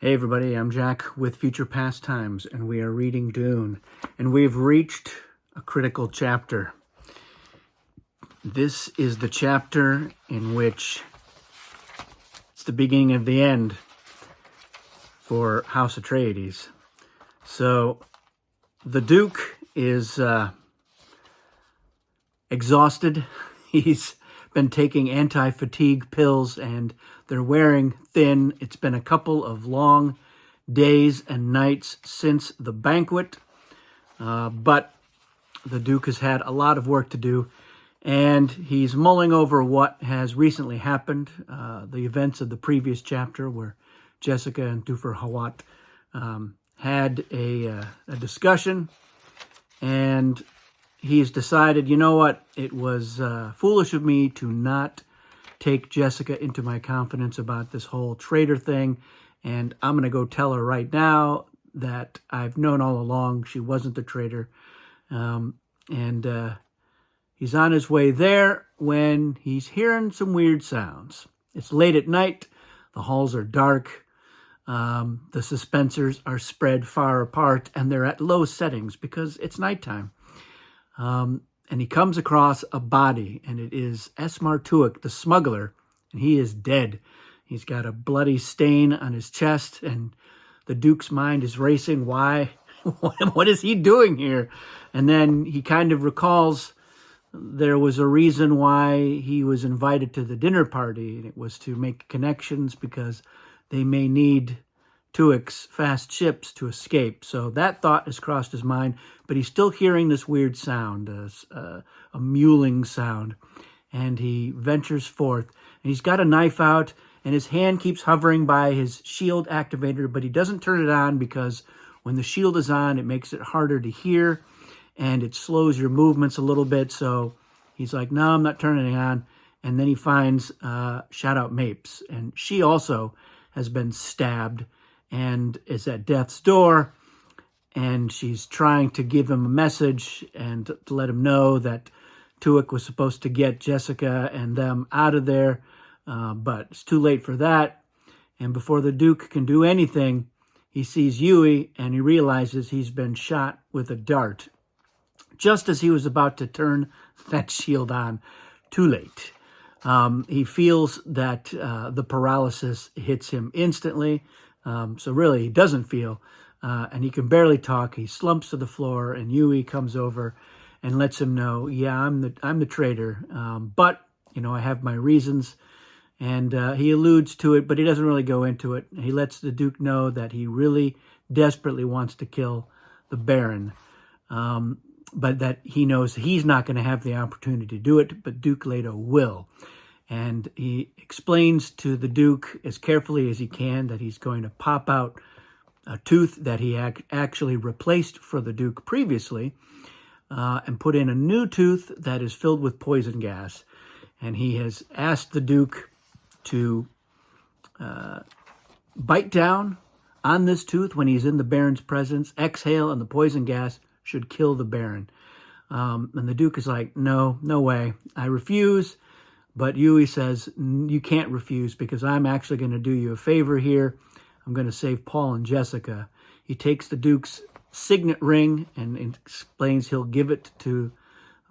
Hey everybody, I'm Jack with Future Past Times, and we are reading Dune, and we've reached a critical chapter. This is the chapter in which it's the beginning of the end for House Atreides. So the Duke is exhausted. He's been taking anti-fatigue pills and they're wearing thin. It's been a couple of long days and nights since the banquet, but the Duke has had a lot of work to do, and he's mulling over what has recently happened, the events of the previous chapter where Jessica and Duffer Hawat had a discussion, and he's decided, you know what, it was foolish of me to not take Jessica into my confidence about this whole traitor thing, and I'm going to go tell her right now that I've known all along she wasn't the traitor. He's on his way there when he's hearing some weird sounds. It's late at night. The halls are dark. The suspensors are spread far apart, and they're at low settings because it's nighttime. And he comes across a body, and it is Esmar Tuek, the smuggler, and he is dead. He's got a bloody stain on his chest, and the Duke's mind is racing. Why? What is he doing here? And then he kind of recalls there was a reason why he was invited to the dinner party, and it was to make connections because they may need Tuek's fast ships to escape. So that thought has crossed his mind, but he's still hearing this weird sound, a mewling sound, and he ventures forth. And he's got a knife out, and his hand keeps hovering by his shield activator, but he doesn't turn it on because when the shield is on, it makes it harder to hear, and it slows your movements a little bit. So he's like, no, I'm not turning it on. And then he finds Shout-Out Mapes, and she also has been stabbed and is at death's door, and she's trying to give him a message and to let him know that Tuek was supposed to get Jessica and them out of there, but it's too late for that. And before the Duke can do anything, he sees Yui, and he realizes he's been shot with a dart. Just as he was about to turn that shield on, too late. He feels that the paralysis hits him instantly. So really, he doesn't feel, and he can barely talk. He slumps to the floor, and Yui comes over and lets him know, yeah, I'm the traitor, but I have my reasons. And he alludes to it, but he doesn't really go into it. He lets the Duke know that he really desperately wants to kill the Baron, but that he knows he's not going to have the opportunity to do it, but Duke Leto will. And he explains to the Duke as carefully as he can that he's going to pop out a tooth that he actually replaced for the Duke previously, and put in a new tooth that is filled with poison gas. And he has asked the Duke to bite down on this tooth when he's in the Baron's presence, exhale, and the poison gas should kill the Baron. And the Duke is like, no way, I refuse. But Yui says, you can't refuse because I'm actually going to do you a favor here. I'm going to save Paul and Jessica. He takes the Duke's signet ring and explains he'll give it to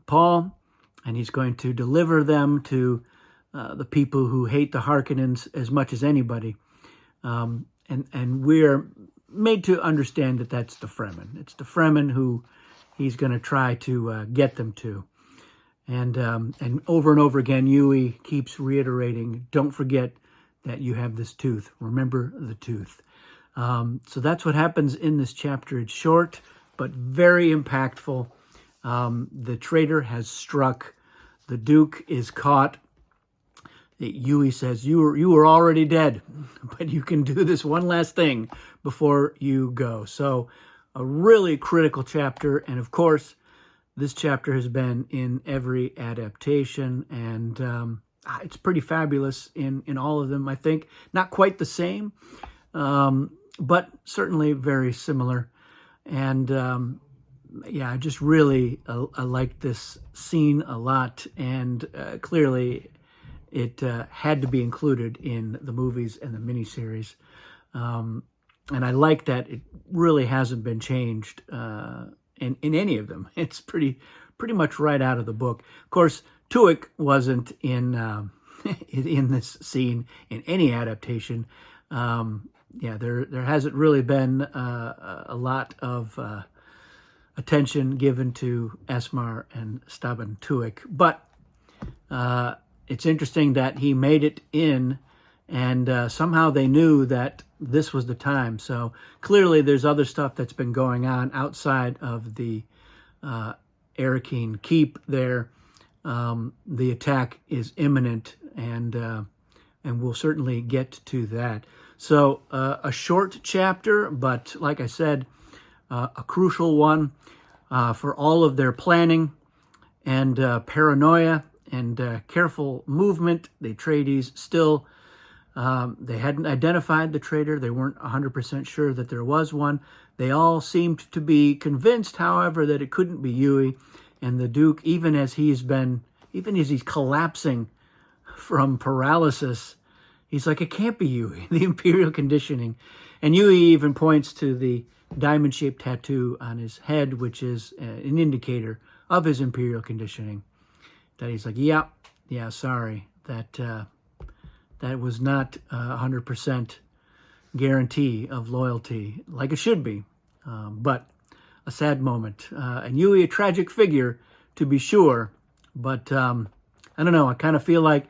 Paul, and he's going to deliver them to the people who hate the Harkonnens as much as anybody. And we're made to understand that that's the Fremen. It's the Fremen who he's going to try to get them to. And over again, Yui keeps reiterating, don't forget that you have this tooth. Remember the tooth. So that's what happens in this chapter. It's short, but very impactful. The traitor has struck. The Duke is caught. Yui says, you were already dead, but you can do this one last thing before you go. So a really critical chapter. And of course, this chapter has been in every adaptation, and it's pretty fabulous in all of them, I think. Not quite the same, but certainly very similar. And I just really I like this scene a lot, and clearly it had to be included in the movies and the miniseries. And I like that it really hasn't been changed in any of them. It's pretty much right out of the book. Of course, Tuick wasn't in in this scene in any adaptation. Yeah, there hasn't really been a lot of attention given to Esmar and Staben Tuick, but it's interesting that he made it in, and somehow they knew that this was the time. So clearly there's other stuff that's been going on outside of the Arakeen Keep there. The attack is imminent, and we'll certainly get to that. So a short chapter, but like I said, a crucial one for all of their planning and paranoia and careful movement. The Atreides still, they hadn't identified the traitor. They weren't 100% sure that there was one. They all seemed to be convinced, however, that it couldn't be Yui. And the Duke, even as he's collapsing from paralysis, he's like, it can't be Yui, the Imperial conditioning. And Yui even points to the diamond-shaped tattoo on his head, which is an indicator of his Imperial conditioning. That he's like, yeah, sorry, that was not 100% guarantee of loyalty, like it should be, but a sad moment. And Yui, a tragic figure, to be sure, but I don't know, I kind of feel like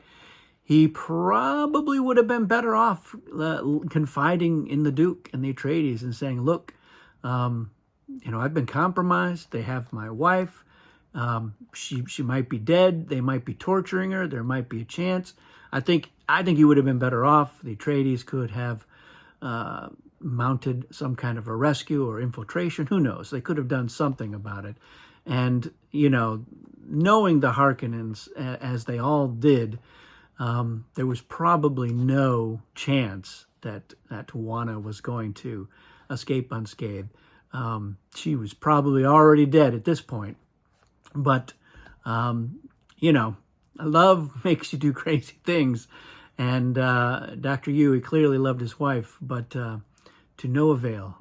he probably would have been better off confiding in the Duke and the Atreides and saying, look, I've been compromised. They have my wife. She might be dead. They might be torturing her. There might be a chance. I think he would have been better off. The Atreides could have mounted some kind of a rescue or infiltration. Who knows? They could have done something about it. And, knowing the Harkonnens as they all did, there was probably no chance that Tawana was going to escape unscathed. She was probably already dead at this point. But, love makes you do crazy things. And Dr. Yui clearly loved his wife, but to no avail.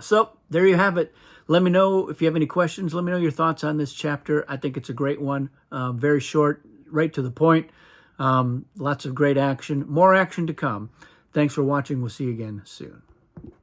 So there you have it. Let me know if you have any questions. Let me know your thoughts on this chapter. I think it's a great one. Very short, right to the point. Lots of great action. More action to come. Thanks for watching. We'll see you again soon.